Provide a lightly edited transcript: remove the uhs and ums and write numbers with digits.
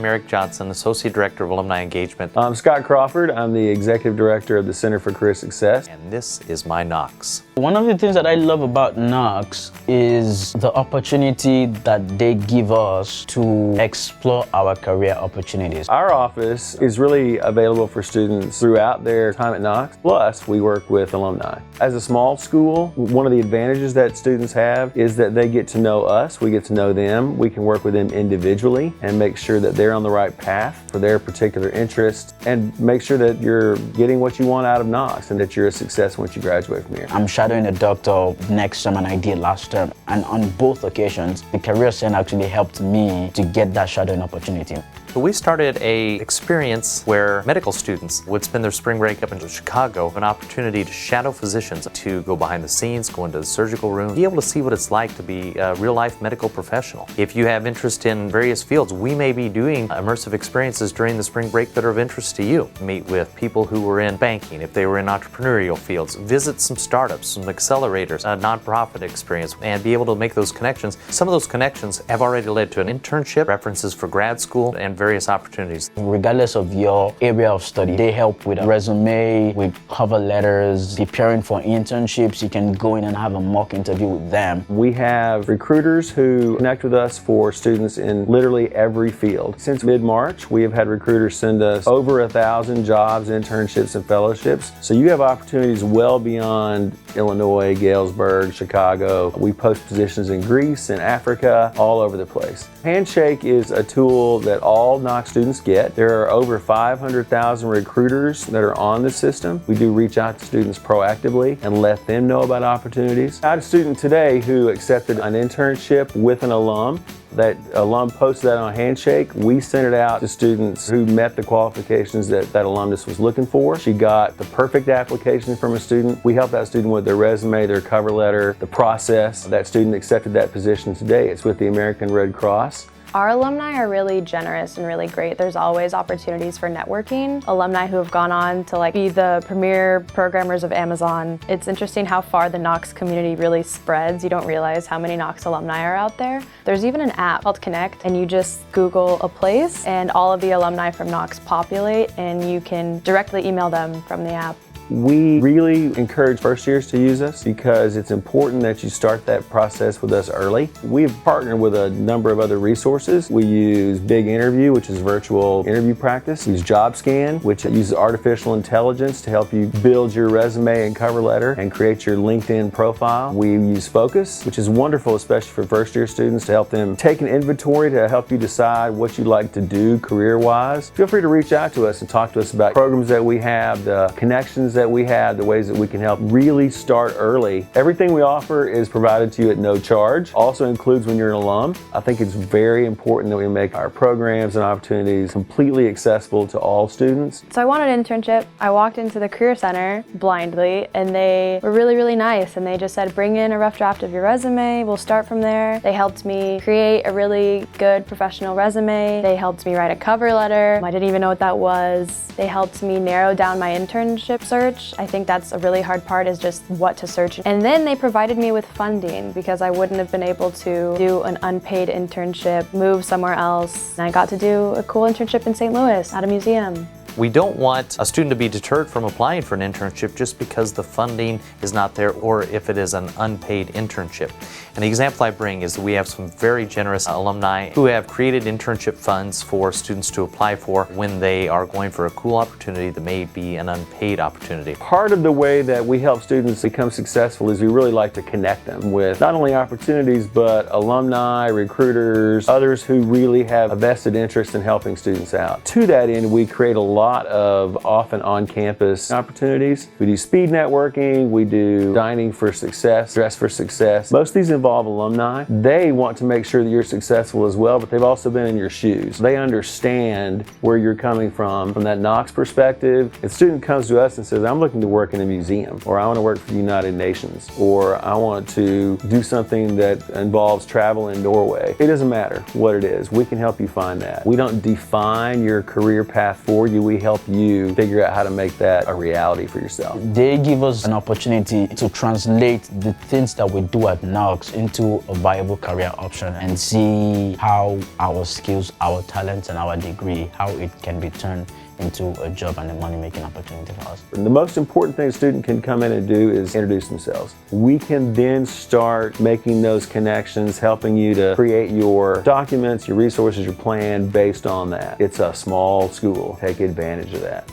I'm Eric Johnson, Associate Director of Alumni Engagement. I'm Scott Crawford. I'm the Executive Director of the Center for Career Success. And this is my Knox. One of the things that I love about Knox is the opportunity that they give us to explore our career opportunities. Our office is really available for students throughout their time at Knox. Plus, we work with alumni. As a small school, one of the advantages that students have is that they get to know us, we get to know them, we can work with them individually and make sure that they're on the right path for their particular interests and make sure that you're getting what you want out of Knox and that you're a success once you graduate from here. I'm shadowing a doctor next term and I did last term, and on both occasions, the Career Center actually helped me to get that shadowing opportunity. So we started an experience where medical students would spend their spring break up in Chicago, an opportunity to shadow physicians, to go behind the scenes, go into the surgical room, be able to see what it's like to be a real-life medical professional. If you have interest in various fields, we may be doing immersive experiences during the spring break that are of interest to you. Meet with people who were in banking, if they were in entrepreneurial fields, visit some startups, some accelerators, a nonprofit experience, and be able to make those connections. Some of those connections have already led to an internship, references for grad school, and various opportunities. Regardless of your area of study, they help with a resume, with cover letters, preparing for internships. You can go in and have a mock interview with them. We have recruiters who connect with us for students in literally every field. Since mid-March, we have had recruiters send us over 1,000 jobs, internships, and fellowships. So you have opportunities well beyond Illinois, Galesburg, Chicago. We post positions in Greece and Africa, all over the place. Handshake is a tool that all Knox students get. There are over 500,000 recruiters that are on the system. We do reach out to students proactively and let them know about opportunities. I had a student today who accepted an internship with an alum. That alum posted that on Handshake. We sent it out to students who met the qualifications that alumnus was looking for. She got the perfect application from a student. We helped that student with their resume, their cover letter, the process. That student accepted that position today. It's with the American Red Cross. Our alumni are really generous and really great. There's always opportunities for networking. Alumni who have gone on to be the premier programmers of Amazon. It's interesting how far the Knox community really spreads. You don't realize how many Knox alumni are out there. There's even an app called Connect, and you just Google a place and all of the alumni from Knox populate, and you can directly email them from the app. We really encourage first years to use us because it's important that you start that process with us early. We've partnered with a number of other resources. We use Big Interview, which is virtual interview practice. We use JobScan, which uses artificial intelligence to help you build your resume and cover letter and create your LinkedIn profile. We use Focus, which is wonderful, especially for first year students, to help them take an inventory to help you decide what you'd like to do career-wise. Feel free to reach out to us and talk to us about programs that we have, the connections that we have, the ways that we can help really start early. Everything we offer is provided to you at no charge. Also includes when you're an alum. I think it's very important that we make our programs and opportunities completely accessible to all students. So I wanted an internship. I walked into the Career Center blindly, and they were really, really nice. And they just said, bring in a rough draft of your resume. We'll start from there. They helped me create a really good professional resume. They helped me write a cover letter. I didn't even know what that was. They helped me narrow down my internship search. I think that's a really hard part, is just what to search. And then they provided me with funding because I wouldn't have been able to do an unpaid internship, move somewhere else. And I got to do a cool internship in St. Louis at a museum. We don't want a student to be deterred from applying for an internship just because the funding is not there or if it is an unpaid internship. And the example I bring is that we have some very generous alumni who have created internship funds for students to apply for when they are going for a cool opportunity that may be an unpaid opportunity. Part of the way that we help students become successful is we really like to connect them with not only opportunities, but alumni, recruiters, others who really have a vested interest in helping students out. To that end, we create a lot of often on-campus opportunities. We do speed networking, we do dining for success, dress for success. Most of these involve alumni. They want to make sure that you're successful as well, but they've also been in your shoes. They understand where you're coming from that Knox perspective. If a student comes to us and says, I'm looking to work in a museum, or I want to work for the United Nations, or I want to do something that involves travel in Norway, it doesn't matter what it is. We can help you find that. We don't define your career path for you. We we help you figure out how to make that a reality for yourself. They give us an opportunity to translate the things that we do at Knox into a viable career option and see how our skills, our talents, and our degree, how it can be turned into a job and a money-making opportunity for us. The most important thing a student can come in and do is introduce themselves. We can then start making those connections, helping you to create your documents, your resources, your plan based on that. It's a small school. Take advantage of that.